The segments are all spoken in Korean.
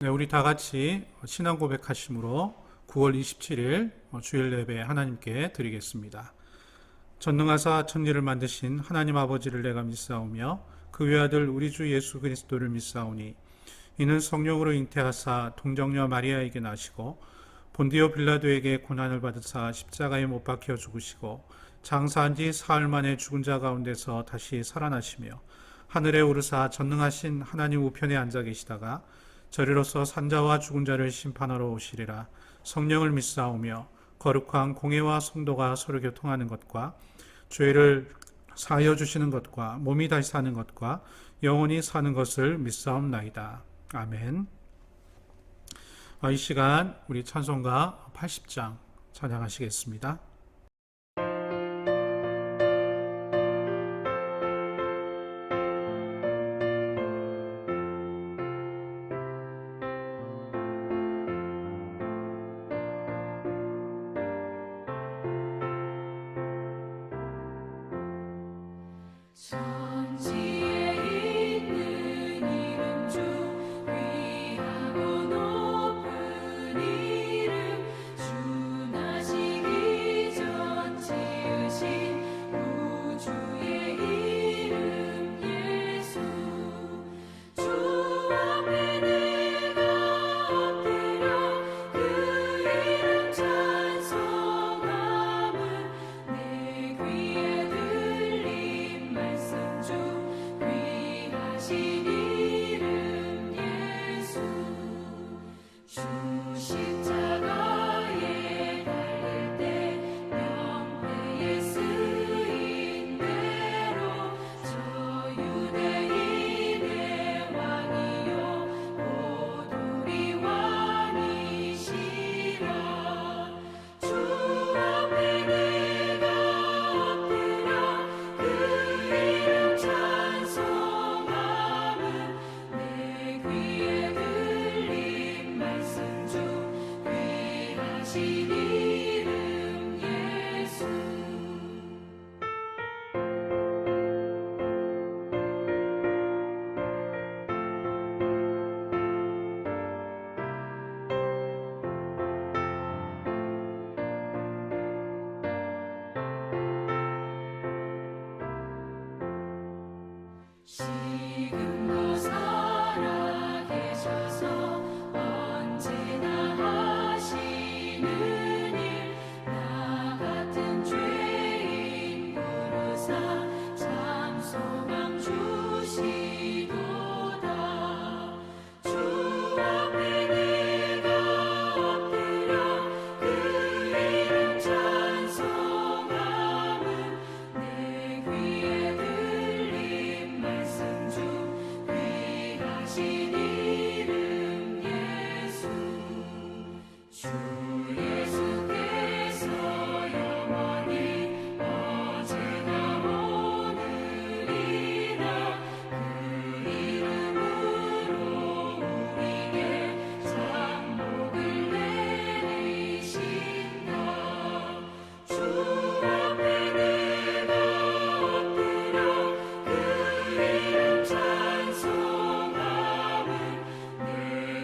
네, 우리 다 같이 신앙 고백하심으로 9월 27일 주일 예배 하나님께 드리겠습니다. 전능하사 천지를 만드신 하나님 아버지를 내가 믿사오며 그 외아들 우리 주 예수 그리스도를 믿사오니 이는 성령으로 잉태하사 동정녀 마리아에게 나시고 본디오 빌라도에게 고난을 받으사 십자가에 못 박혀 죽으시고 장사한 지 사흘 만에 죽은 자 가운데서 다시 살아나시며 하늘에 오르사 전능하신 하나님 우편에 앉아 계시다가 저리로서 산자와 죽은 자를 심판하러 오시리라. 성령을 믿사오며 거룩한 공회와 성도가 서로 교통하는 것과 죄를 사하여 주시는 것과 몸이 다시 사는 것과 영원히 사는 것을 믿사옵나이다. 아멘. 이 시간 우리 찬송가 80장 찬양하시겠습니다. 천지에 있는 이름 중 귀하고 높은 이름 주 나시기 전 지으신 우주의 이름 예수 주 앞에 내가 엎드려 그 이름 찬송함은 내 귀에 들린 말씀 중 귀하신 이름 예수 주 십자가에 달릴 때 명패에 쓰인 대로 저 유대인의 왕이요 곧 우리 왕이시라 주 앞에 내가 엎드려 그 이름 찬송함은 내 귀에 들린 말씀 중 귀하신 이름 예수 지금도 살아계셔서 언제나 하시는 일 나 같은 죄인 부르사 참 소망 주시도다 주 앞에 내가 엎드려 그 이름 찬송함은 내 귀에 들린 말씀 중 귀하신 이름 예수 주 예수께서 영원히 어제나 오늘이나 그 이름으로 우리에게 상복을 내리신다 주 앞에 내가 엎드려 그 이름 찬송함은 내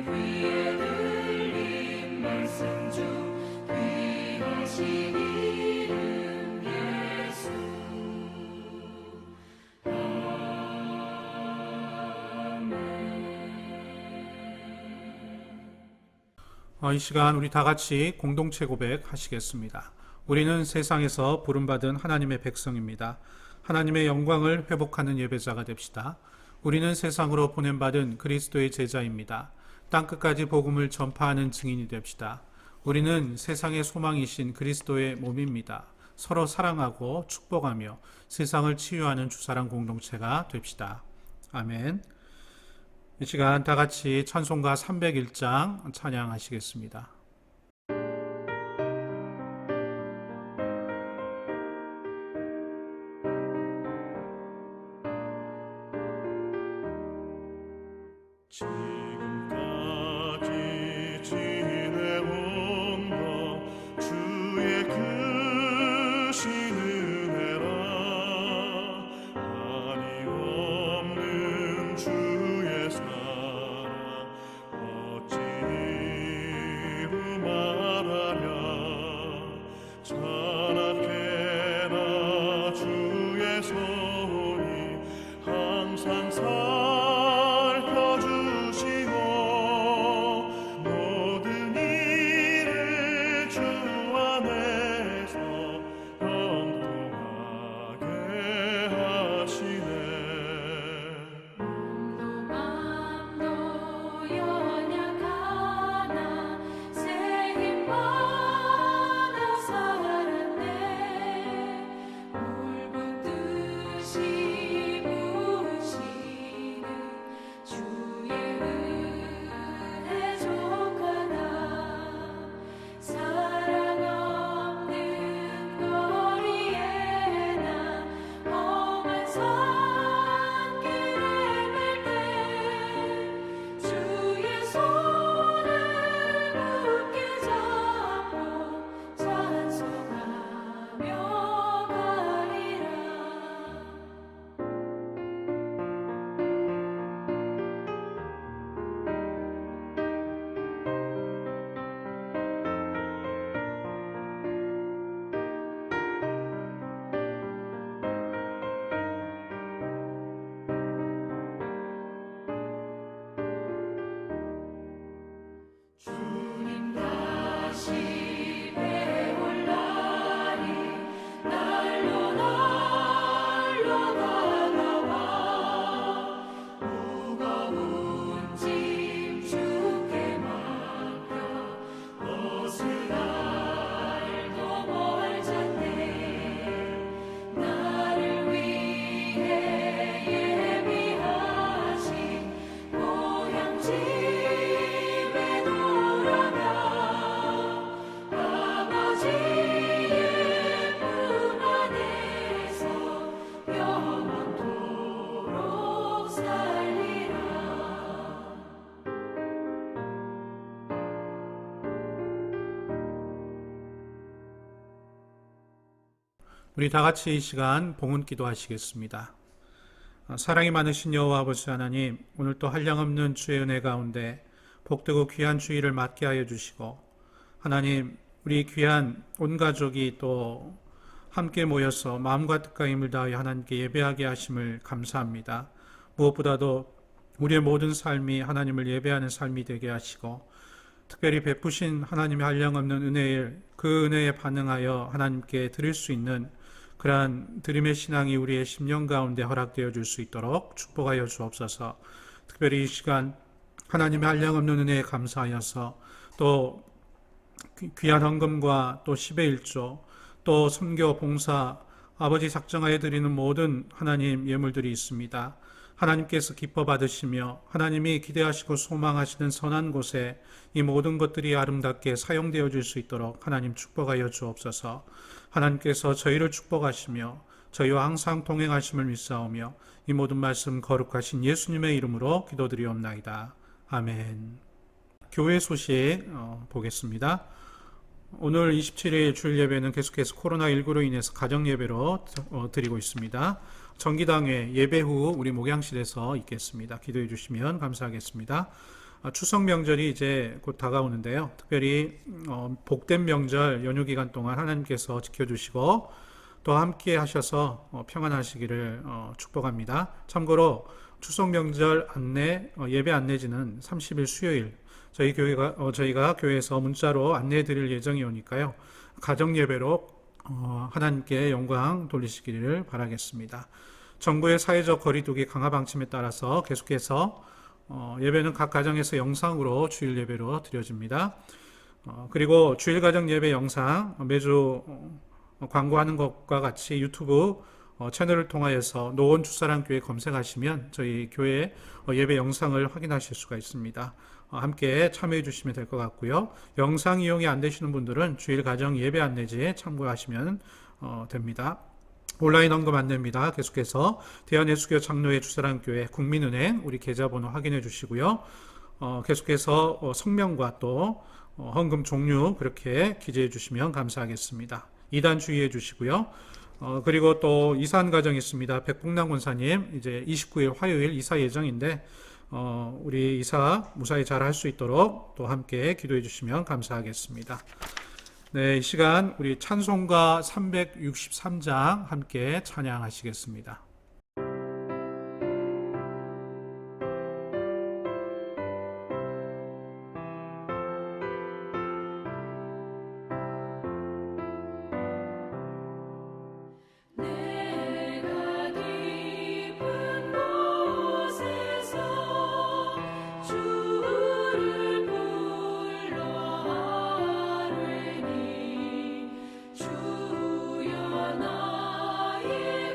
귀에 들린 말씀 중 귀하신 이름 예수 이 시간 우리 다 같이 공동체 고백하시겠습니다. 우리는 세상에서 부름받은 하나님의 백성입니다. 하나님의 영광을 회복하는 예배자가 됩시다. 우리는 세상으로 보냄받은 그리스도의 제자입니다. 땅끝까지 복음을 전파하는 증인이 됩시다. 우리는 세상의 소망이신 그리스도의 몸입니다. 서로 사랑하고 축복하며 세상을 치유하는 주사랑 공동체가 됩시다. 아멘. 이 시간 다 같이 찬송가 301장 찬양하시겠습니다. 지금까지 지내 우리 다 같이 이 시간 봉헌 기도하시겠습니다. 사랑이 많으신 여호와 아버지 하나님, 오늘 또 한량없는 주의 은혜 가운데 복되고 귀한 주일을 맞게 하여 주시고, 하나님, 우리 귀한 온 가족이 또 함께 모여서 마음과 뜻과 힘을 다하여 하나님께 예배하게 하심을 감사합니다. 무엇보다도 우리의 모든 삶이 하나님을 예배하는 삶이 되게 하시고, 특별히 베푸신 하나님의 한량없는 은혜를 그 은혜에 반응하여 하나님께 드릴 수 있는 그러한 드림의 신앙이 우리의 심령 가운데 허락되어 줄 수 있도록 축복하여 주옵소서. 특별히 이 시간 하나님의 한량없는 은혜에 감사하여서 또 귀한 헌금과 또 10의 1조 또 선교 봉사 아버지 작정하여 드리는 모든 하나님 예물들이 있습니다. 하나님께서 기뻐 받으시며 하나님이 기대하시고 소망하시는 선한 곳에 이 모든 것들이 아름답게 사용되어 줄 수 있도록 하나님 축복하여 주옵소서. 하나님께서 저희를 축복하시며 저희와 항상 동행하심을 믿사오며 이 모든 말씀 거룩하신 예수님의 이름으로 기도드리옵나이다. 아멘. 교회 소식 보겠습니다. 오늘 27일 주일 예배는 계속해서 코로나19로 인해서 가정 예배로 드리고 있습니다. 정기당회 예배 후 우리 목양실에서 있겠습니다. 기도해 주시면 감사하겠습니다. 추석 명절이 이제 곧 다가오는데요. 특별히 복된 명절 연휴 기간 동안 하나님께서 지켜주시고 또 함께 하셔서 평안하시기를 축복합니다. 참고로 추석 명절 안내 예배 안내지는 30일 수요일 저희가 교회에서 문자로 안내해 드릴 예정이 오니까요. 가정 예배로 하나님께 영광 돌리시기를 바라겠습니다. 정부의 사회적 거리두기 강화 방침에 따라서 계속해서 예배는 각 가정에서 영상으로 주일 예배로 드려집니다. 그리고 주일 가정 예배 영상 매주 광고하는 것과 같이 유튜브 채널을 통하여서 노원 주사랑교회 검색하시면 저희 교회 예배 영상을 확인하실 수가 있습니다. 함께 참여해 주시면 될 것 같고요. 영상 이용이 안 되시는 분들은 주일 가정 예배 안내지에 참고하시면 됩니다. 온라인 헌금 안내입니다. 계속해서 대한예수교 장로회 주사랑교회 국민은행 우리 계좌번호 확인해 주시고요. 계속해서 성명과 또 헌금 종류 그렇게 기재해 주시면 감사하겠습니다. 2단 주의해 주시고요. 그리고 또 이사한 가정이 있습니다. 백봉남 권사님 이제 29일 화요일 이사 예정인데 우리 이사 무사히 잘 할 수 있도록 또 함께 기도해 주시면 감사하겠습니다. 네, 이 시간 우리 찬송가 363장 함께 찬양하시겠습니다. 내가 깊은 곳에서 주를 불러 아뢰니 주여 나의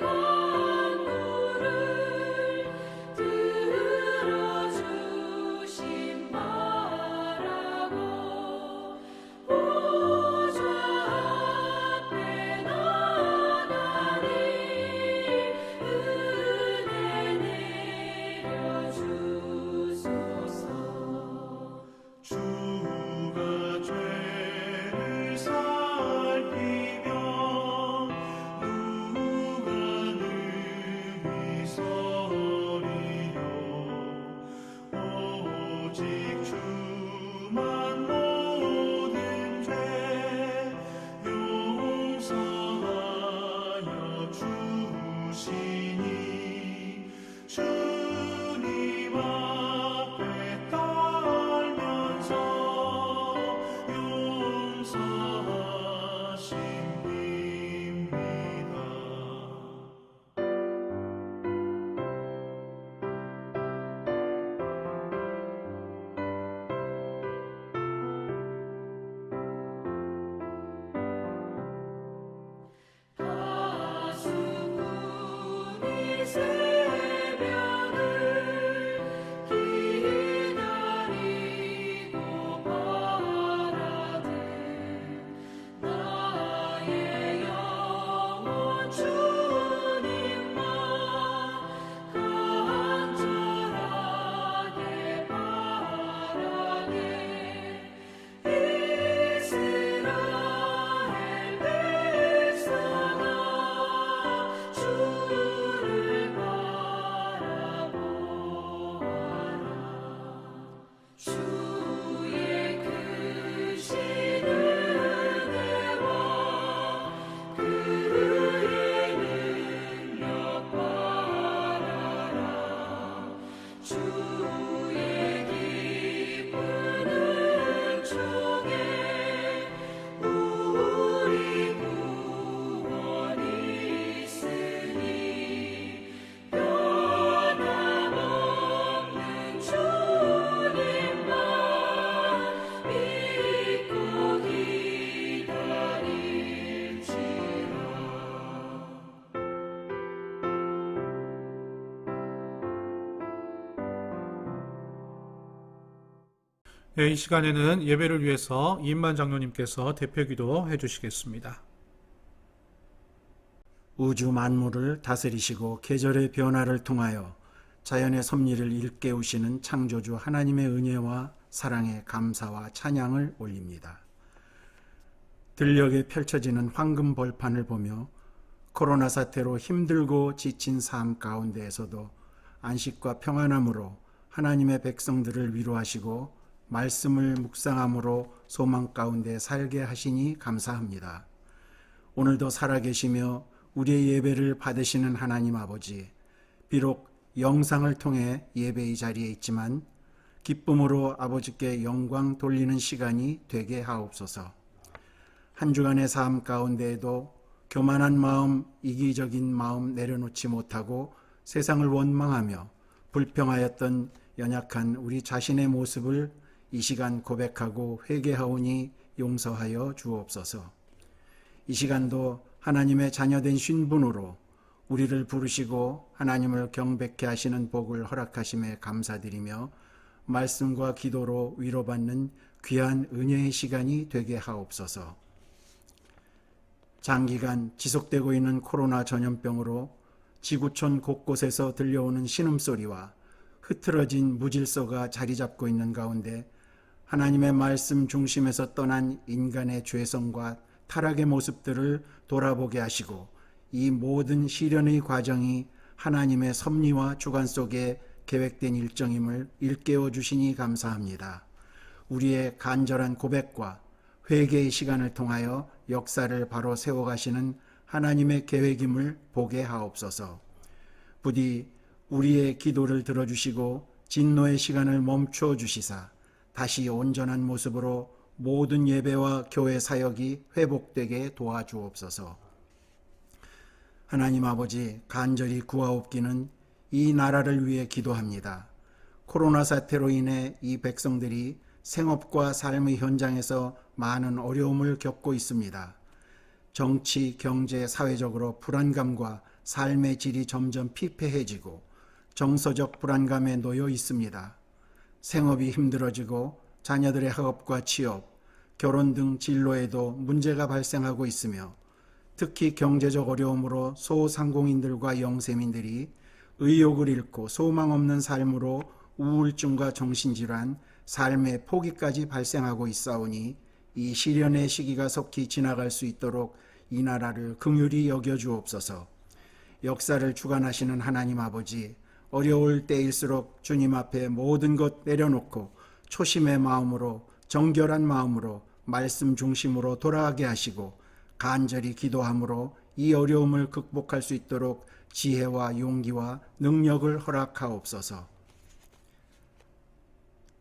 이 시간에는 예배를 위해서 이인만 장로님께서 대표기도 해주시겠습니다. 우주 만물을 다스리시고 계절의 변화를 통하여 자연의 섭리를 일깨우시는 창조주 하나님의 은혜와 사랑에 감사와 찬양을 올립니다. 들녘에 펼쳐지는 황금 벌판을 보며 코로나 사태로 힘들고 지친 삶 가운데에서도 안식과 평안함으로 하나님의 백성들을 위로하시고 말씀을 묵상함으로 소망 가운데 살게 하시니 감사합니다. 오늘도 살아계시며 우리의 예배를 받으시는 하나님 아버지, 비록 영상을 통해 예배의 자리에 있지만 기쁨으로 아버지께 영광 돌리는 시간이 되게 하옵소서. 한 주간의 삶 가운데에도 교만한 마음, 이기적인 마음 내려놓지 못하고 세상을 원망하며 불평하였던 연약한 우리 자신의 모습을 이 시간 고백하고 회개하오니 용서하여 주옵소서. 이 시간도 하나님의 자녀된 신분으로 우리를 부르시고 하나님을 경배케 하시는 복을 허락하심에 감사드리며 말씀과 기도로 위로받는 귀한 은혜의 시간이 되게 하옵소서. 장기간 지속되고 있는 코로나 전염병으로 지구촌 곳곳에서 들려오는 신음소리와 흐트러진 무질서가 자리 잡고 있는 가운데 하나님의 말씀 중심에서 떠난 인간의 죄성과 타락의 모습들을 돌아보게 하시고 이 모든 시련의 과정이 하나님의 섭리와 주관 속에 계획된 일정임을 일깨워 주시니 감사합니다. 우리의 간절한 고백과 회개의 시간을 통하여 역사를 바로 세워가시는 하나님의 계획임을 보게 하옵소서. 부디 우리의 기도를 들어주시고 진노의 시간을 멈추어 주시사 다시 온전한 모습으로 모든 예배와 교회 사역이 회복되게 도와주옵소서. 하나님 아버지, 간절히 구하옵기는 이 나라를 위해 기도합니다. 코로나 사태로 인해 이 백성들이 생업과 삶의 현장에서 많은 어려움을 겪고 있습니다. 정치, 경제, 사회적으로 불안감과 삶의 질이 점점 피폐해지고 정서적 불안감에 놓여 있습니다. 생업이 힘들어지고 자녀들의 학업과 취업, 결혼 등 진로에도 문제가 발생하고 있으며 특히 경제적 어려움으로 소상공인들과 영세민들이 의욕을 잃고 소망 없는 삶으로 우울증과 정신질환, 삶의 포기까지 발생하고 있사오니 이 시련의 시기가 속히 지나갈 수 있도록 이 나라를 긍휼히 여겨주옵소서. 역사를 주관하시는 하나님 아버지, 어려울 때일수록 주님 앞에 모든 것 내려놓고 초심의 마음으로 정결한 마음으로 말씀 중심으로 돌아가게 하시고 간절히 기도함으로 이 어려움을 극복할 수 있도록 지혜와 용기와 능력을 허락하옵소서.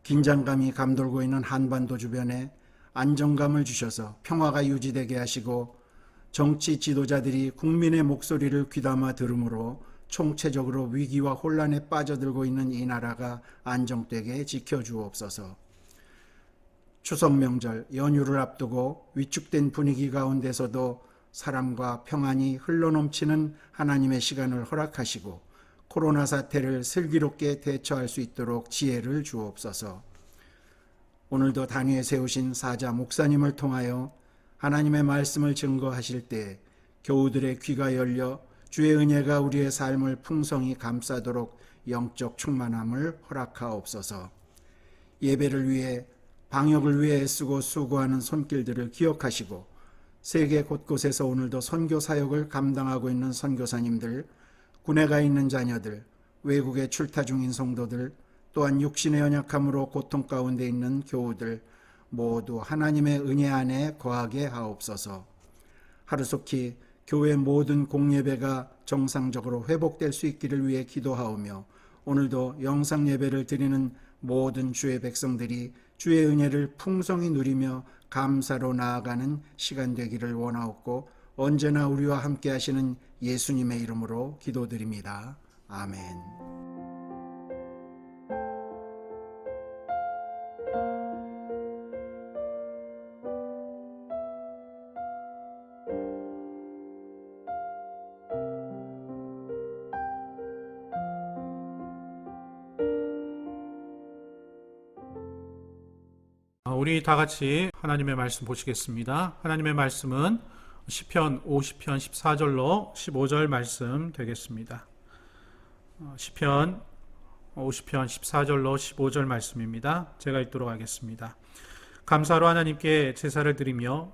긴장감이 감돌고 있는 한반도 주변에 안정감을 주셔서 평화가 유지되게 하시고 정치 지도자들이 국민의 목소리를 귀담아 들음으로 총체적으로 위기와 혼란에 빠져들고 있는 이 나라가 안정되게 지켜주옵소서. 추석 명절 연휴를 앞두고 위축된 분위기 가운데서도 사랑과 평안이 흘러넘치는 하나님의 시간을 허락하시고 코로나 사태를 슬기롭게 대처할 수 있도록 지혜를 주옵소서. 오늘도 단위에 세우신 사자 목사님을 통하여 하나님의 말씀을 증거하실 때 교우들의 귀가 열려 주의 은혜가 우리의 삶을 풍성히 감싸도록 영적 충만함을 허락하옵소서. 예배를 위해 방역을 위해 애쓰고 수고하는 손길들을 기억하시고 세계 곳곳에서 오늘도 선교 사역을 감당하고 있는 선교사님들, 군에 가 있는 자녀들, 외국에 출타 중인 성도들, 또한 육신의 연약함으로 고통 가운데 있는 교우들 모두 하나님의 은혜 안에 거하게 하옵소서. 하루속히 교회 모든 공예배가 정상적으로 회복될 수 있기를 위해 기도하오며 오늘도 영상 예배를 드리는 모든 주의 백성들이 주의 은혜를 풍성히 누리며 감사로 나아가는 시간 되기를 원하옵고 언제나 우리와 함께 하시는 예수님의 이름으로 기도드립니다. 아멘. 우리 다 같이 하나님의 말씀 보시겠습니다. 하나님의 말씀은 시편 50편 14절로 15절 말씀 되겠습니다. 시편 50편 14절로 15절 말씀입니다. 제가 읽도록 하겠습니다. 감사로 하나님께 제사를 드리며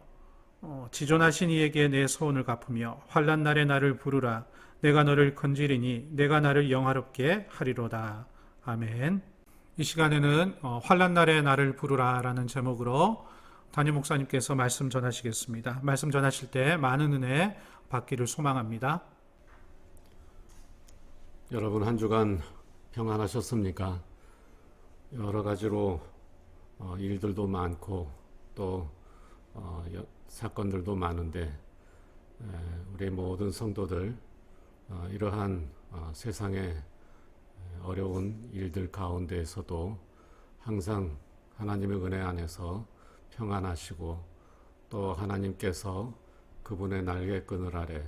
지존하신 이에게 내 소원을 갚으며 환난 날에 나를 부르라. 내가 너를 건지리니 내가 나를 영화롭게 하리로다. 아멘. 이 시간에는 환난 날에 나를 부르라 라는 제목으로 담임 목사님께서 말씀 전하시겠습니다. 말씀 전하실 때 많은 은혜 받기를 소망합니다. 여러분 한 주간 평안하셨습니까? 여러 가지로 일들도 많고 또 사건들도 많은데 우리 모든 성도들 이러한 세상의 어려운 일들 가운데에서도 항상 하나님의 은혜 안에서 평안하시고 또 하나님께서 그분의 날개끈을 아래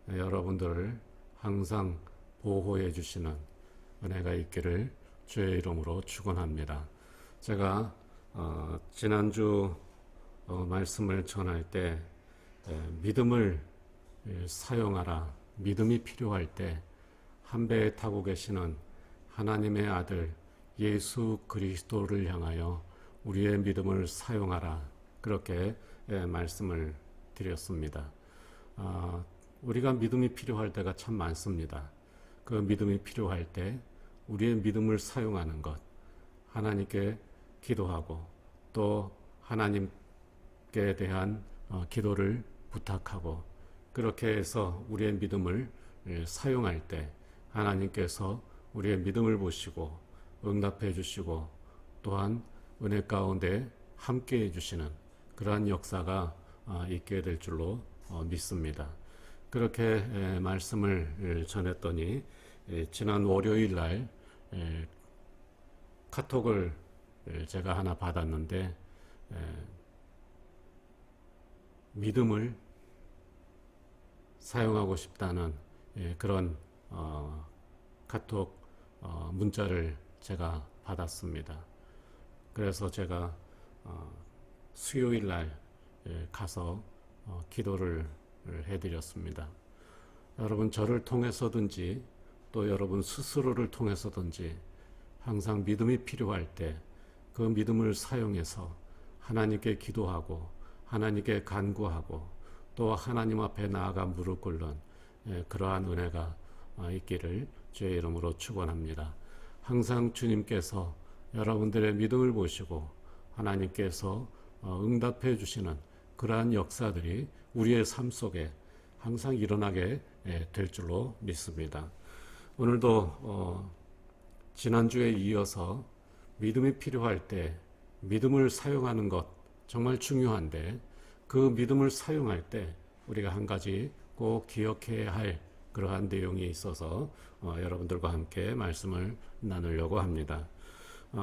여러분들을 항상 보호해 주시는 은혜가 있기를 주의 이름으로 축원합니다. 제가 지난주 말씀을 전할 때 믿음을 사용하라, 믿음이 필요할 때 한 배에 타고 계시는 하나님의 아들 예수 그리스도를 향하여 우리의 믿음을 사용하라, 그렇게 말씀을 드렸습니다. 우리가 믿음이 필요할 때가 참 많습니다. 그 믿음이 필요할 때 우리의 믿음을 사용하는 것, 하나님께 기도하고 또 하나님께 대한 기도를 부탁하고, 그렇게 해서 우리의 믿음을 사용할 때 하나님께서 우리의 믿음을 보시고 응답해 주시고 또한 은혜 가운데 함께 해주시는 그러한 역사가 있게 될 줄로 믿습니다. 그렇게 말씀을 전했더니 지난 월요일 날 카톡을 제가 하나 받았는데 믿음을 사용하고 싶다는 그런 카톡 문자를 제가 받았습니다. 그래서 제가 수요일 날 가서 기도를 해드렸습니다. 여러분 저를 통해서든지 또 여러분 스스로를 통해서든지 항상 믿음이 필요할 때 그 믿음을 사용해서 하나님께 기도하고 하나님께 간구하고 또 하나님 앞에 나아가 무릎 꿇는 그러한 은혜가 있기를 주의 이름으로 축원합니다. 항상 주님께서 여러분들의 믿음을 보시고 하나님께서 응답해 주시는 그러한 역사들이 우리의 삶 속에 항상 일어나게 될 줄로 믿습니다. 오늘도 지난주에 이어서 믿음이 필요할 때 믿음을 사용하는 것 정말 중요한데, 그 믿음을 사용할 때 우리가 한 가지 꼭 기억해야 할 그러한 내용이 있어서 여러분들과 함께 말씀을 나누려고 합니다.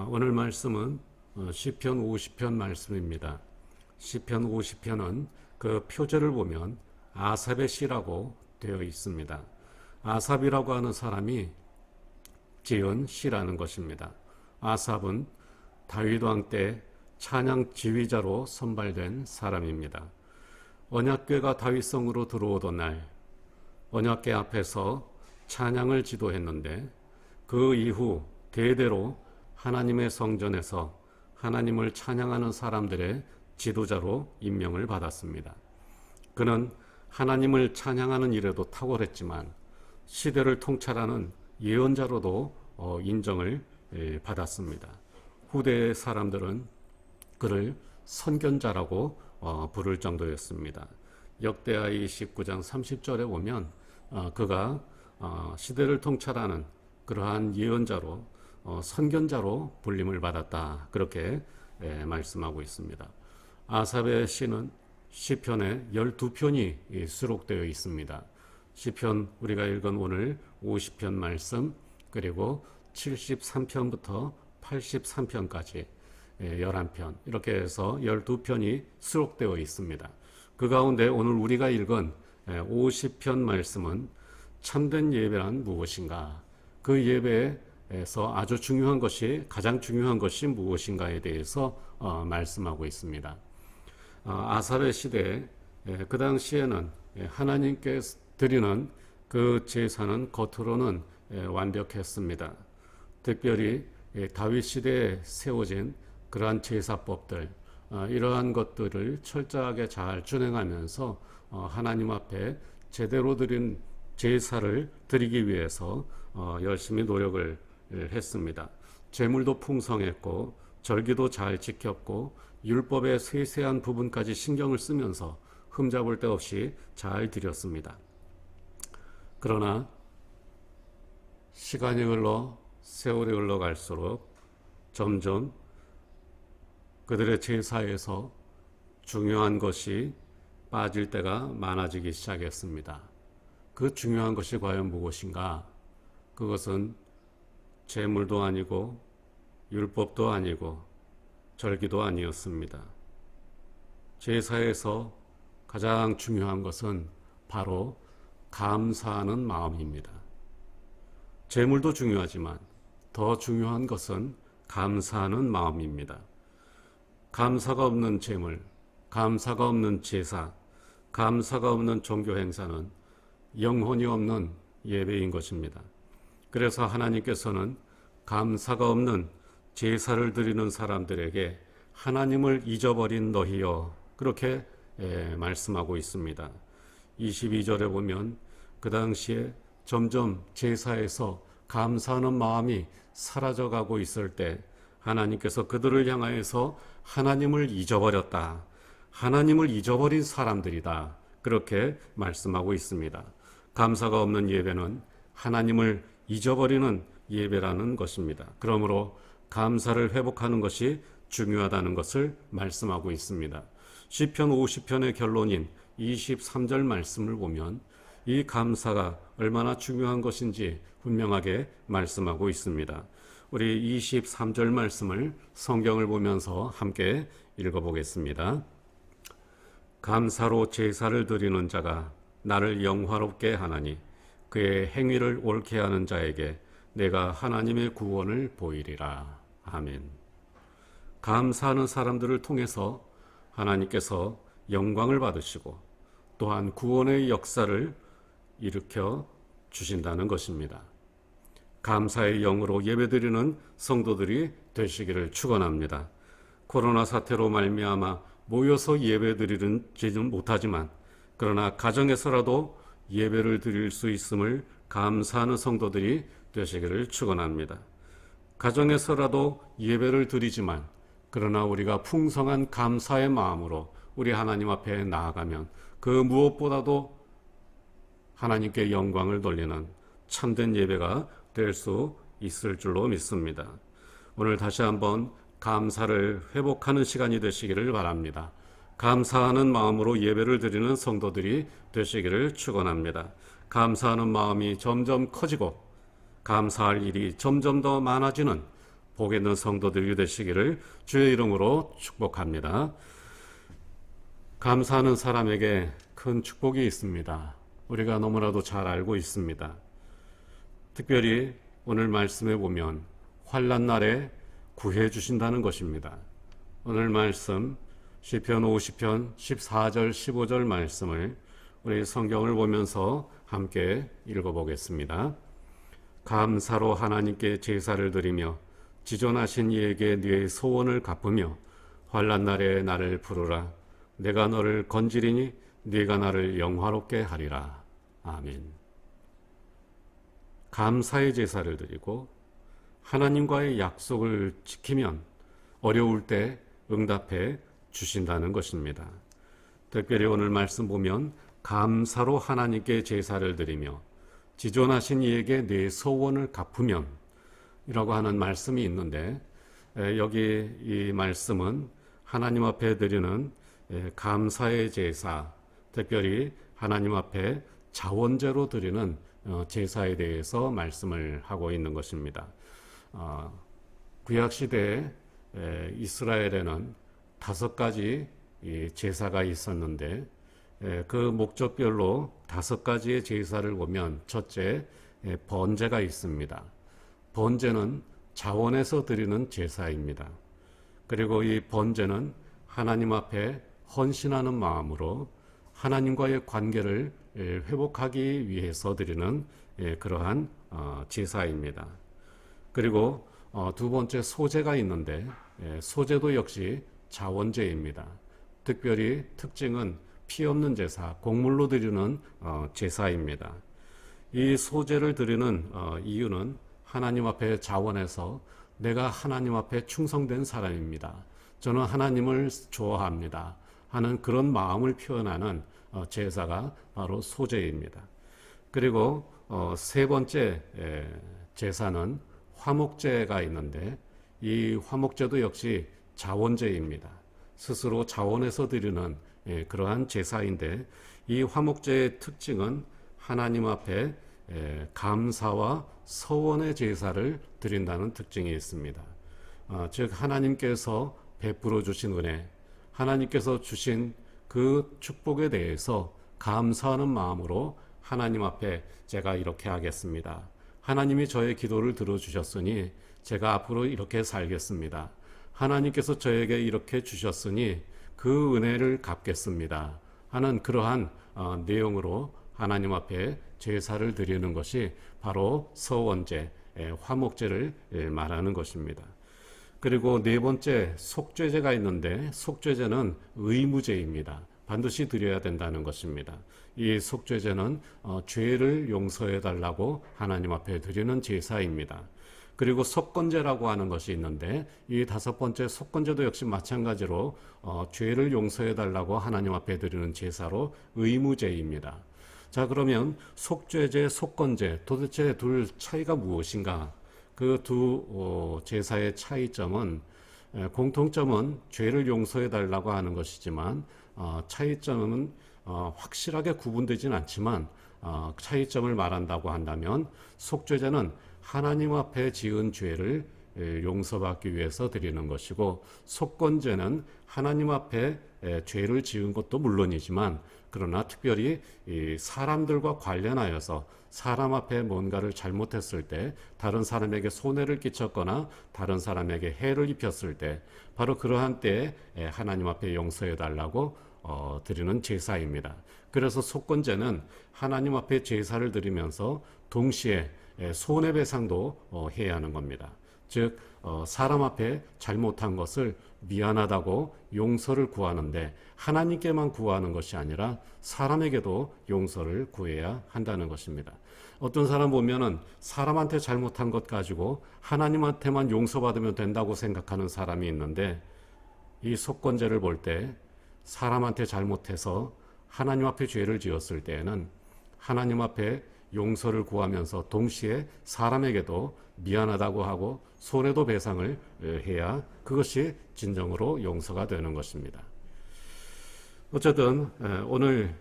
오늘 말씀은 시편 50편 말씀입니다. 시편 50편은 그 표제를 보면 아삽의 시라고 되어 있습니다. 아삽이라고 하는 사람이 지은 시라는 것입니다. 아삽은 다윗 왕 때 찬양 지휘자로 선발된 사람입니다. 언약궤가 다윗성으로 들어오던 날 언약궤 앞에서 찬양을 지도했는데 그 이후 대대로 하나님의 성전에서 하나님을 찬양하는 사람들의 지도자로 임명을 받았습니다. 그는 하나님을 찬양하는 일에도 탁월했지만 시대를 통찰하는 예언자로도 인정을 받았습니다. 후대의 사람들은 그를 선견자라고 부를 정도였습니다. 역대하 29장 30절에 보면 그가 시대를 통찰하는 그러한 예언자로 선견자로 불림을 받았다, 그렇게 말씀하고 있습니다. 아삽의 시는 시편에 12편이 수록되어 있습니다. 시편 우리가 읽은 오늘 50편 말씀, 그리고 73편부터 83편까지 11편, 이렇게 해서 12편이 수록되어 있습니다. 그 가운데 오늘 우리가 읽은 50편 말씀은 참된 예배란 무엇인가, 그 예배의 제사에서 아주 중요한 것이 가장 중요한 것이 무엇인가에 대해서 말씀하고 있습니다. 아사랴 시대에 그 당시에는 하나님께 드리는 그 제사는 겉으로는 완벽했습니다. 특별히 다윗 시대에 세워진 그러한 제사법들, 이러한 것들을 철저하게 잘 준행하면서 하나님 앞에 제대로 드린 제사를 드리기 위해서 열심히 노력을 했습니다. 제물도 풍성했고 절기도 잘 지켰고 율법의 세세한 부분까지 신경을 쓰면서 흠잡을 데 없이 잘 드렸습니다. 그러나 시간이 흘러 세월이 흘러갈수록 점점 그들의 제사에서 중요한 것이 빠질 때가 많아지기 시작했습니다. 그 중요한 것이 과연 무엇인가? 그것은 제물도 아니고 율법도 아니고 절기도 아니었습니다. 제사에서 가장 중요한 것은 바로 감사하는 마음입니다. 제물도 중요하지만 더 중요한 것은 감사하는 마음입니다. 감사가 없는 제물, 감사가 없는 제사, 감사가 없는 종교 행사는 영혼이 없는 예배인 것입니다. 그래서 하나님께서는 감사가 없는 제사를 드리는 사람들에게 하나님을 잊어버린 너희여, 그렇게 말씀하고 있습니다. 22절에 보면 그 당시에 점점 제사에서 감사하는 마음이 사라져가고 있을 때 하나님께서 그들을 향하여서 하나님을 잊어버렸다, 하나님을 잊어버린 사람들이다, 그렇게 말씀하고 있습니다. 감사가 없는 예배는 하나님을 잊어버리는 예배라는 것입니다. 그러므로 감사를 회복하는 것이 중요하다는 것을 말씀하고 있습니다. 시편 50편의 결론인 23절 말씀을 보면 이 감사가 얼마나 중요한 것인지 분명하게 말씀하고 있습니다. 우리 23절 말씀을 성경을 보면서 함께 읽어보겠습니다. 감사로 제사를 드리는 자가 나를 영화롭게 하나니 그의 행위를 옳게 하는 자에게 내가 하나님의 구원을 보이리라. 아멘. 감사하는 사람들을 통해서 하나님께서 영광을 받으시고 또한 구원의 역사를 일으켜 주신다는 것입니다. 감사의 영으로 예배드리는 성도들이 되시기를 축원합니다. 코로나 사태로 말미암아 모여서 예배드리지는 못하지만 그러나 가정에서라도 예배를 드릴 수 있음을 감사하는 성도들이 되시기를 축원합니다. 가정에서라도 예배를 드리지만 그러나 우리가 풍성한 감사의 마음으로 우리 하나님 앞에 나아가면 그 무엇보다도 하나님께 영광을 돌리는 참된 예배가 될 수 있을 줄로 믿습니다. 오늘 다시 한번 감사를 회복하는 시간이 되시기를 바랍니다. 감사하는 마음으로 예배를 드리는 성도들이 되시기를 축원합니다. 감사하는 마음이 점점 커지고 감사할 일이 점점 더 많아지는 복 있는 성도들이 되시기를 주의 이름으로 축복합니다. 감사하는 사람에게 큰 축복이 있습니다. 우리가 너무나도 잘 알고 있습니다. 특별히 오늘 말씀에 보면 환난 날에 구해 주신다는 것입니다. 오늘 말씀 시편 50편 14절 15절 말씀을 우리 성경을 보면서 함께 읽어보겠습니다. 감사로 하나님께 제사를 드리며 지존하신 이에게 네 소원을 갚으며 환난 날에 나를 부르라. 내가 너를 건지리니 네가 나를 영화롭게 하리라. 아멘. 감사의 제사를 드리고 하나님과의 약속을 지키면 어려울 때 응답해 주신다는 것입니다. 특별히 오늘 말씀 보면 감사로 하나님께 제사를 드리며 지존하신 이에게 내 소원을 갚으면 이라고 하는 말씀이 있는데 여기 이 말씀은 하나님 앞에 드리는 감사의 제사, 특별히 하나님 앞에 자원제로 드리는 제사에 대해서 말씀을 하고 있는 것입니다. 구약시대에 이스라엘에는 5가지 제사가 있었는데 그 목적별로 5가지의 제사를 보면 첫째, 번제가 있습니다. 번제는 자원에서 드리는 제사입니다. 그리고 이 번제는 하나님 앞에 헌신하는 마음으로 하나님과의 관계를 회복하기 위해서 드리는 그러한 제사입니다. 그리고 두 번째 소제가 있는데 소제도 역시 자원제입니다. 특별히 특징은 피 없는 제사, 곡물로 드리는 제사입니다. 이 소제를 드리는 이유는 하나님 앞에 자원해서 내가 하나님 앞에 충성된 사람입니다. 저는 하나님을 좋아합니다. 하는 그런 마음을 표현하는 제사가 바로 소제입니다. 그리고 세 번째 제사는 화목제가 있는데 이 화목제도 역시 자원제입니다. 스스로 자원해서 드리는 그러한 제사인데 이 화목제의 특징은 하나님 앞에 감사와 서원의 제사를 드린다는 특징이 있습니다. 즉 하나님께서 베풀어 주신 은혜, 하나님께서 주신 그 축복에 대해서 감사하는 마음으로 하나님 앞에 제가 이렇게 하겠습니다. 하나님이 저의 기도를 들어주셨으니 제가 앞으로 이렇게 살겠습니다. 하나님께서 저에게 이렇게 주셨으니 그 은혜를 갚겠습니다. 하는 그러한 내용으로 하나님 앞에 제사를 드리는 것이 바로 서원제, 화목제를 말하는 것입니다. 그리고 네 번째 속죄제가 있는데 속죄제는 의무제입니다. 반드시 드려야 된다는 것입니다. 이 속죄제는 죄를 용서해 달라고 하나님 앞에 드리는 제사입니다. 그리고 속건제라고 하는 것이 있는데 이 다섯 번째 속건제도 역시 마찬가지로 죄를 용서해 달라고 하나님 앞에 드리는 제사로 의무제입니다. 자, 그러면 속죄제, 속건제 도대체 둘 차이가 무엇인가? 그 두 제사의 차이점은 공통점은 죄를 용서해 달라고 하는 것이지만 차이점은 확실하게 구분되지는 않지만 차이점을 말한다고 한다면 속죄제는 하나님 앞에 지은 죄를 용서받기 위해서 드리는 것이고 속건제는 하나님 앞에 죄를 지은 것도 물론이지만 그러나 특별히 이 사람들과 관련하여서 사람 앞에 뭔가를 잘못했을 때 다른 사람에게 손해를 끼쳤거나 다른 사람에게 해를 입혔을 때 바로 그러한 때에 하나님 앞에 용서해 달라고 드리는 제사입니다. 그래서 속건제는 하나님 앞에 제사를 드리면서 동시에 손해배상도 해야 하는 겁니다. 즉 사람 앞에 잘못한 것을 미안하다고 용서를 구하는데 하나님께만 구하는 것이 아니라 사람에게도 용서를 구해야 한다는 것입니다. 어떤 사람 보면은 사람한테 잘못한 것 가지고 하나님한테만 용서받으면 된다고 생각하는 사람이 있는데 이 속건제를 볼 때 사람한테 잘못해서 하나님 앞에 죄를 지었을 때에는 하나님 앞에 용서를 구하면서 동시에 사람에게도 미안하다고 하고 손해도 배상을 해야 그것이 진정으로 용서가 되는 것입니다. 어쨌든 오늘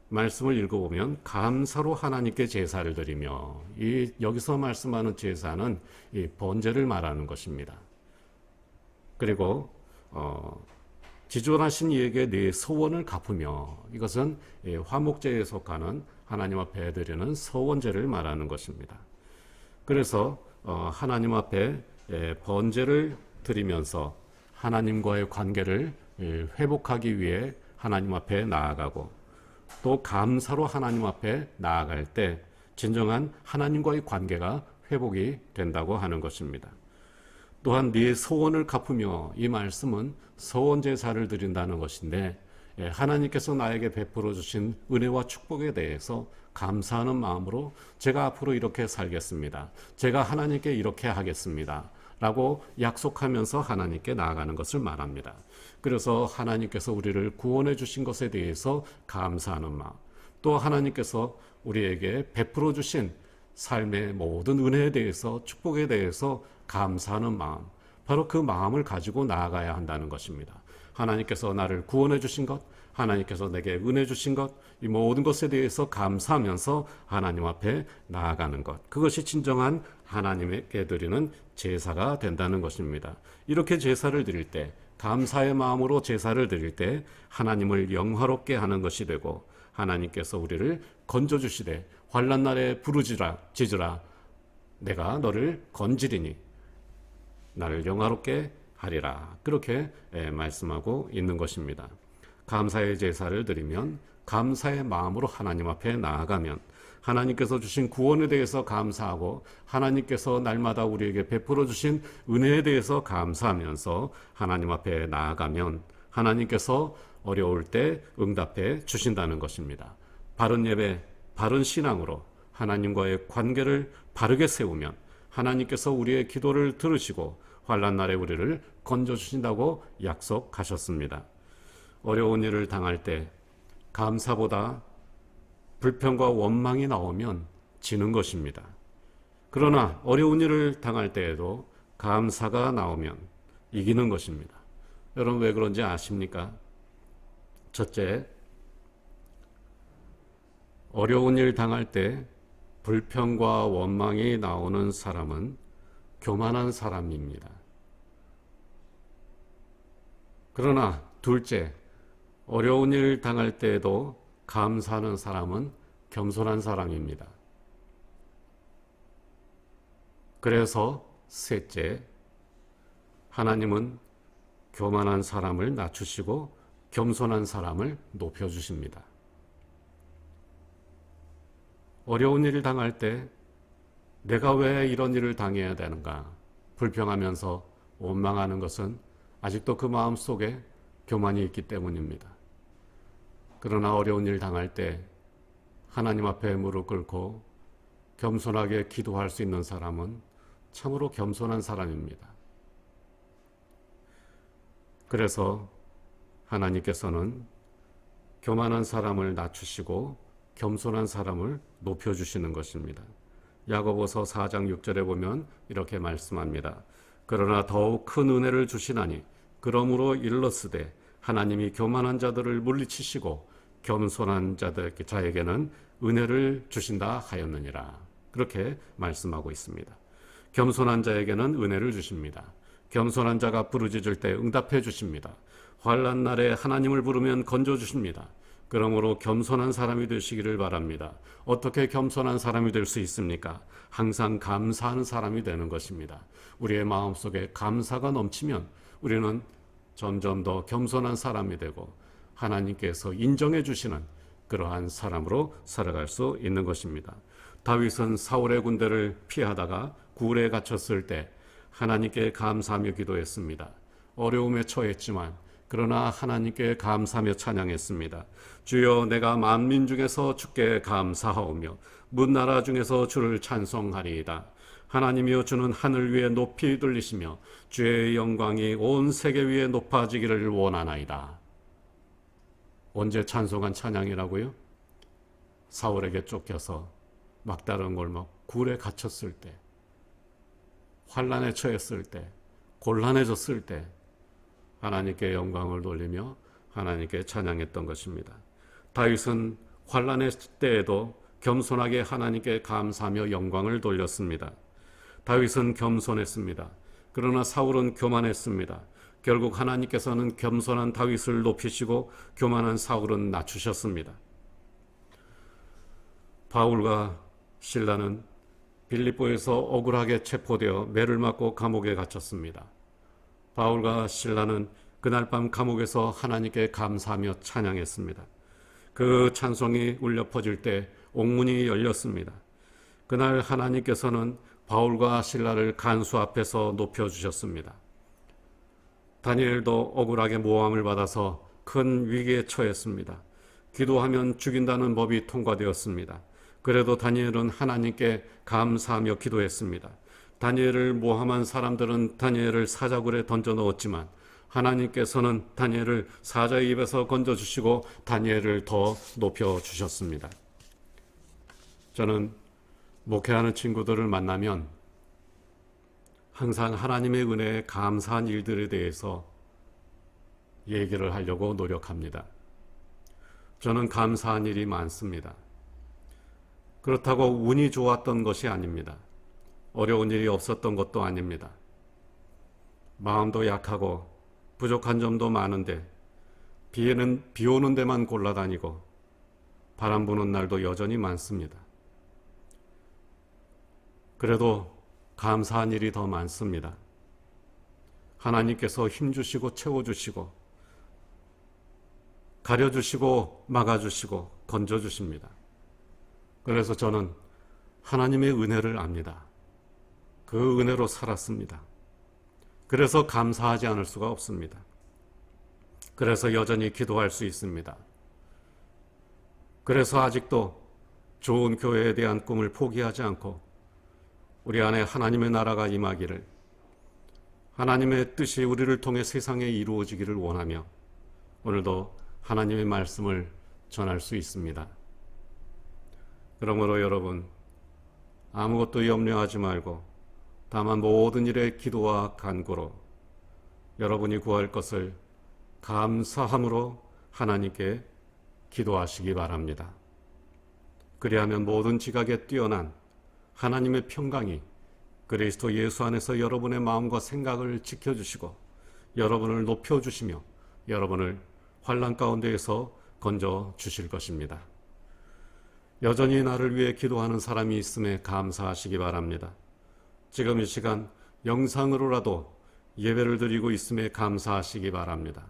말씀을 읽어보면 감사로 하나님께 제사를 드리며 여기서 말씀하는 제사는 이 번제를 말하는 것입니다. 그리고 지존하신 이에게 내 소원을 갚으며 이것은 화목제에 속하는 하나님 앞에 드리는 서원제를 말하는 것입니다. 그래서 하나님 앞에 번제를 드리면서 하나님과의 관계를 회복하기 위해 하나님 앞에 나아가고 또 감사로 하나님 앞에 나아갈 때 진정한 하나님과의 관계가 회복이 된다고 하는 것입니다. 또한 네 소원을 갚으며 이 말씀은 서원제사를 드린다는 것인데 하나님께서 나에게 베풀어 주신 은혜와 축복에 대해서 감사하는 마음으로 제가 앞으로 이렇게 살겠습니다. 제가 하나님께 이렇게 하겠습니다. 라고 약속하면서 하나님께 나아가는 것을 말합니다. 그래서 하나님께서 우리를 구원해 주신 것에 대해서 감사하는 마음, 또 하나님께서 우리에게 베풀어 주신 삶의 모든 은혜에 대해서 축복에 대해서 감사하는 마음, 바로 그 마음을 가지고 나아가야 한다는 것입니다. 하나님께서 나를 구원해 주신 것, 하나님께서 내게 은혜 주신 것, 이 모든 것에 대해서 감사하면서 하나님 앞에 나아가는 것, 그것이 진정한 하나님께 드리는 제사가 된다는 것입니다. 이렇게 제사를 드릴 때, 감사의 마음으로 제사를 드릴 때 하나님을 영화롭게 하는 것이 되고 하나님께서 우리를 건져주시되 환난 날에 부르짖으라 내가 너를 건지리니 나를 영화롭게 하리라. 그렇게 말씀하고 있는 것입니다. 감사의 제사를 드리면, 감사의 마음으로 하나님 앞에 나아가면, 하나님께서 주신 구원에 대해서 감사하고 하나님께서 날마다 우리에게 베풀어 주신 은혜에 대해서 감사하면서 하나님 앞에 나아가면 하나님께서 어려울 때 응답해 주신다는 것입니다. 바른 예배, 바른 신앙으로 하나님과의 관계를 바르게 세우면 하나님께서 우리의 기도를 들으시고 환난 날에 우리를 건져 주신다고 약속하셨습니다. 어려운 일을 당할 때 감사보다 불평과 원망이 나오면 지는 것입니다. 그러나 어려운 일을 당할 때에도 감사가 나오면 이기는 것입니다. 여러분 왜 그런지 아십니까? 첫째, 어려운 일 당할 때 불평과 원망이 나오는 사람은 교만한 사람입니다. 그러나 둘째, 어려운 일 당할 때에도 감사하는 사람은 겸손한 사람입니다. 그래서 셋째, 하나님은 교만한 사람을 낮추시고 겸손한 사람을 높여주십니다. 어려운 일을 당할 때 내가 왜 이런 일을 당해야 되는가 불평하면서 원망하는 것은 아직도 그 마음 속에 교만이 있기 때문입니다. 그러나 어려운 일 당할 때 하나님 앞에 무릎 꿇고 겸손하게 기도할 수 있는 사람은 참으로 겸손한 사람입니다. 그래서 하나님께서는 교만한 사람을 낮추시고 겸손한 사람을 높여주시는 것입니다. 야고보서 4장 6절에 보면 이렇게 말씀합니다. 그러나 더욱 큰 은혜를 주시나니 그러므로 일렀으되 하나님이 교만한 자들을 물리치시고 겸손한 자에게는 은혜를 주신다 하였느니라. 그렇게 말씀하고 있습니다. 겸손한 자에게는 은혜를 주십니다. 겸손한 자가 부르짖을 때 응답해 주십니다. 환난 날에 하나님을 부르면 건져 주십니다. 그러므로 겸손한 사람이 되시기를 바랍니다. 어떻게 겸손한 사람이 될 수 있습니까? 항상 감사하는 사람이 되는 것입니다. 우리의 마음속에 감사가 넘치면 우리는 점점 더 겸손한 사람이 되고 하나님께서 인정해 주시는 그러한 사람으로 살아갈 수 있는 것입니다. 다윗은 사울의 군대를 피하다가 굴에 갇혔을 때 하나님께 감사하며 기도했습니다. 어려움에 처했지만 그러나 하나님께 감사하며 찬양했습니다. 주여, 내가 만민 중에서 주께 감사하오며 문나라 중에서 주를 찬송하리이다. 하나님이여, 주는 하늘 위에 높이 들리시며 주의 영광이 온 세계 위에 높아지기를 원하나이다. 언제 찬송한 찬양이라고요? 사울에게 쫓겨서 막다른 골목 굴에 갇혔을 때, 환난에 처했을 때, 곤란해졌을 때 하나님께 영광을 돌리며 하나님께 찬양했던 것입니다. 다윗은 환난의 때에도 겸손하게 하나님께 감사하며 영광을 돌렸습니다. 다윗은 겸손했습니다. 그러나 사울은 교만했습니다. 결국 하나님께서는 겸손한 다윗을 높이시고 교만한 사울은 낮추셨습니다. 바울과 실라는 빌립보에서 억울하게 체포되어 매를 맞고 감옥에 갇혔습니다. 바울과 실라는 그날 밤 감옥에서 하나님께 감사하며 찬양했습니다. 그 찬송이 울려 퍼질 때 옥문이 열렸습니다. 그날 하나님께서는 바울과 실라를 간수 앞에서 높여주셨습니다. 다니엘도 억울하게 모함을 받아서 큰 위기에 처했습니다. 기도하면 죽인다는 법이 통과되었습니다. 그래도 다니엘은 하나님께 감사하며 기도했습니다. 다니엘을 모함한 사람들은 다니엘을 사자굴에 던져 넣었지만 하나님께서는 다니엘을 사자의 입에서 건져주시고 다니엘을 더 높여주셨습니다. 저는 목회하는 친구들을 만나면 항상 하나님의 은혜에 감사한 일들에 대해서 얘기를 하려고 노력합니다. 저는 감사한 일이 많습니다. 그렇다고 운이 좋았던 것이 아닙니다. 어려운 일이 없었던 것도 아닙니다. 마음도 약하고 부족한 점도 많은데 비 오는 데만 골라다니고 바람 부는 날도 여전히 많습니다. 그래도 감사한 일이 더 많습니다. 하나님께서 힘주시고 채워주시고 가려주시고 막아주시고 건져주십니다. 그래서 저는 하나님의 은혜를 압니다. 그 은혜로 살았습니다. 그래서 감사하지 않을 수가 없습니다. 그래서 여전히 기도할 수 있습니다. 그래서 아직도 좋은 교회에 대한 꿈을 포기하지 않고 우리 안에 하나님의 나라가 임하기를, 하나님의 뜻이 우리를 통해 세상에 이루어지기를 원하며 오늘도 하나님의 말씀을 전할 수 있습니다. 그러므로 여러분, 아무것도 염려하지 말고 다만 모든 일에 기도와 간구로 여러분이 구할 것을 감사함으로 하나님께 기도하시기 바랍니다. 그리하면 모든 지각에 뛰어난 하나님의 평강이 그리스도 예수 안에서 여러분의 마음과 생각을 지켜주시고 여러분을 높여주시며 여러분을 환난 가운데에서 건져 주실 것입니다. 여전히 나를 위해 기도하는 사람이 있음에 감사하시기 바랍니다. 지금 이 시간 영상으로라도 예배를 드리고 있음에 감사하시기 바랍니다.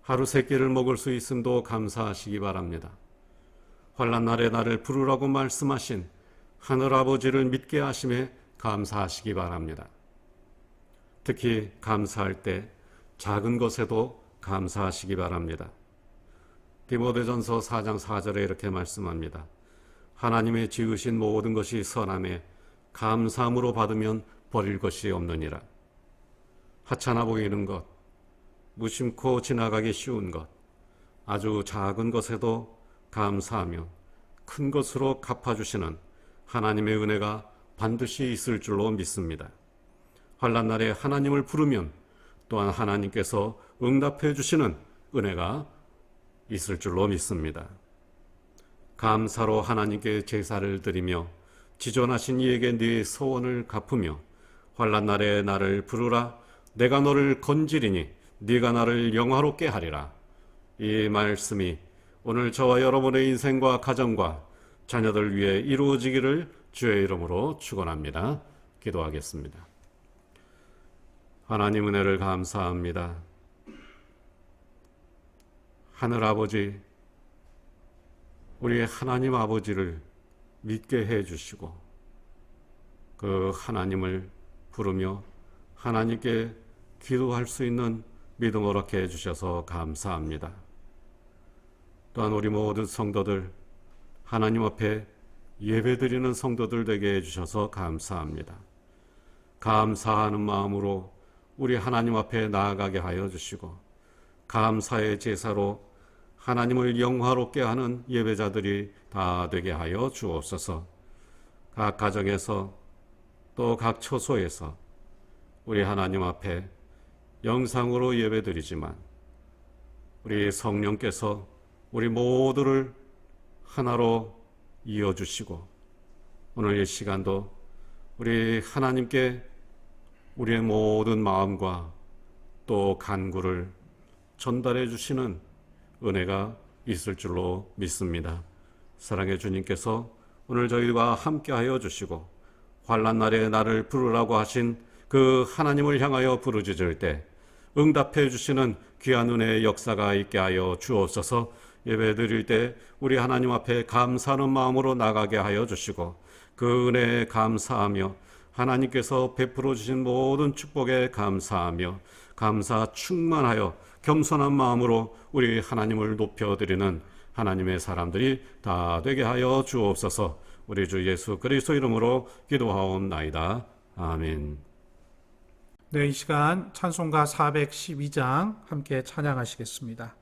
하루 세 끼를 먹을 수 있음도 감사하시기 바랍니다. 환난 날에 나를 부르라고 말씀하신 하늘아버지를 믿게 하심에 감사하시기 바랍니다. 특히 감사할 때 작은 것에도 감사하시기 바랍니다. 디모데전서 4장 4절에 이렇게 말씀합니다. 하나님의 지으신 모든 것이 선함에 감사함으로 받으면 버릴 것이 없느니라. 하찮아 보이는 것, 무심코 지나가기 쉬운 것, 아주 작은 것에도 감사하며 큰 것으로 갚아주시는 하나님의 은혜가 반드시 있을 줄로 믿습니다. 환난 날에 하나님을 부르면 또한 하나님께서 응답해 주시는 은혜가 있을 줄로 믿습니다. 감사로 하나님께 제사를 드리며 지존하신 이에게 네 소원을 갚으며 환난 날에 나를 부르라. 내가 너를 건지리니 네가 나를 영화롭게 하리라. 이 말씀이 오늘 저와 여러분의 인생과 가정과 자녀들 위해 이루어지기를 주의 이름으로 축원합니다. 기도하겠습니다. 하나님 은혜를 감사합니다. 하늘아버지, 우리 하나님 아버지를 믿게 해주시고 그 하나님을 부르며 하나님께 기도할 수 있는 믿음 허락해 해주셔서 감사합니다. 또한 우리 모든 성도들, 하나님 앞에 예배드리는 성도들 되게 해주셔서 감사합니다. 감사하는 마음으로 우리 하나님 앞에 나아가게 하여 주시고 감사의 제사로 하나님을 영화롭게 하는 예배자들이 다 되게 하여 주옵소서. 각 가정에서 또 각 처소에서 우리 하나님 앞에 영상으로 예배드리지만 우리 성령께서 우리 모두를 하나로 이어주시고 오늘 이 시간도 우리 하나님께 우리의 모든 마음과 또 간구를 전달해 주시는 은혜가 있을 줄로 믿습니다. 사랑의 주님께서 오늘 저희와 함께하여 주시고 환난 날에 나를 부르라고 하신 그 하나님을 향하여 부르짖을 때 응답해 주시는 귀한 은혜의 역사가 있게 하여 주옵소서. 예배 드릴 때 우리 하나님 앞에 감사하는 마음으로 나가게 하여 주시고 그 은혜에 감사하며 하나님께서 베풀어 주신 모든 축복에 감사하며 감사 충만하여 겸손한 마음으로 우리 하나님을 높여드리는 하나님의 사람들이 다 되게 하여 주옵소서. 우리 주 예수 그리스도 이름으로 기도하옵나이다. 아멘. 네, 이 시간 찬송가 412장 함께 찬양하시겠습니다.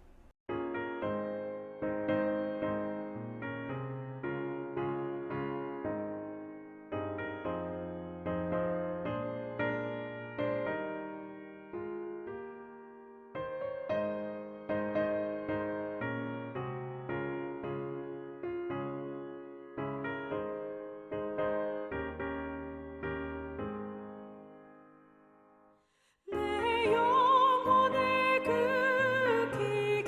내 영혼의 그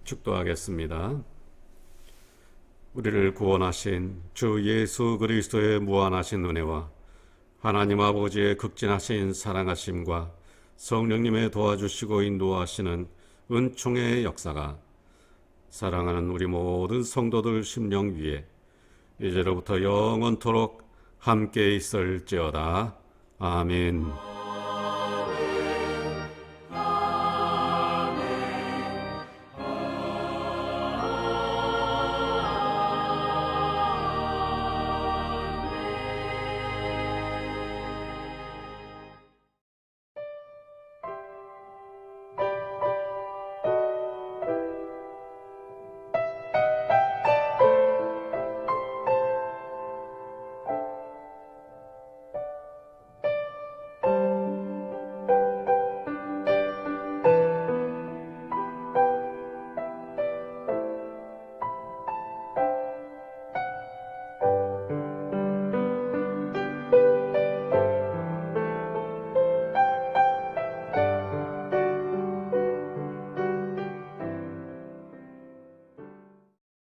축도하겠습니다. 우리를 구원하신 주 예수 그리스도의 무한하신 은혜와 하나님 아버지의 극진하신 사랑하심과 성령님의 도와주시고 인도하시는 은총의 역사가 사랑하는 우리 모든 성도들 심령 위에 이제로부터 영원토록 함께 있을지어다. 아멘.